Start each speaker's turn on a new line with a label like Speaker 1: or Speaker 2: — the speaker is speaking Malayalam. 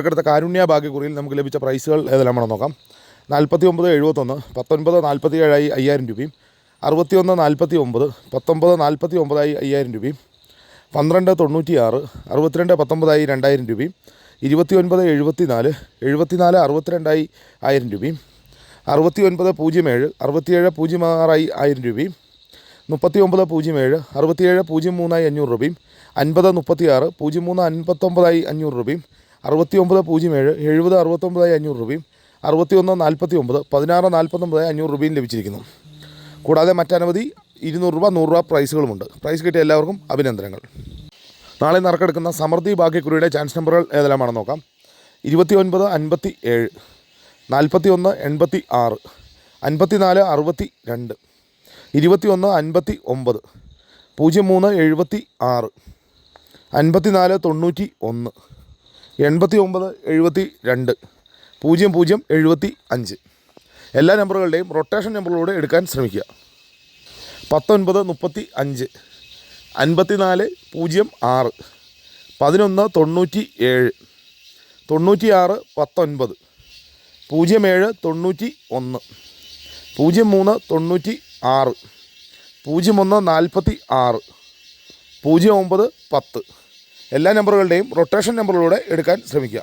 Speaker 1: നറുക്കെടുത്ത കാരുണ്യ ഭാഗ്യക്കുറിയിൽ നമുക്ക് ലഭിച്ച പ്രൈസുകൾ ഏതെല്ലാമാണെന്ന് നോക്കാം. 4971 19 47 5000 രൂപയും, 61 49 19 49 5000 രൂപയും, 12 96 62 19 2000 രൂപയും, 29 74 74 62 1000 രൂപയും, 69 07 67 06 1000 രൂപയും, 39 07 67 03 500 രൂപയും, 50 36 03 59 500 രൂപയും, 69 07 70 69 500 രൂപയും, 61 49 16 49 500 രൂപയും ലഭിച്ചിരിക്കുന്നു. കൂടാതെ മറ്റനവധി 200 രൂപ 100 രൂപ പ്രൈസുകളുമുണ്ട്. പ്രൈസ് കിട്ടിയ എല്ലാവർക്കും അഭിനന്ദനങ്ങൾ. നാളെ നറുക്കെടുക്കുന്ന സമൃദ്ധി ഭാഗ്യക്കുറിയുടെ ചാൻസ് നമ്പറുകൾ ഏതെല്ലാമാണെന്ന് നോക്കാം. 29 57 41 86 54 62 21 59 03 76 54 91 89 72 00 75. എല്ലാ നമ്പറുകളുടെയും റൊട്ടേഷൻ നമ്പറിലൂടെ എടുക്കാൻ ശ്രമിക്കുക. 19 35 54 06 11 97 96 19 07 91 03 96 01 46 09 10. എല്ലാ നമ്പറുകളുടെയും റൊട്ടേഷൻ നമ്പറിലൂടെ എടുക്കാൻ ശ്രമിക്കുക.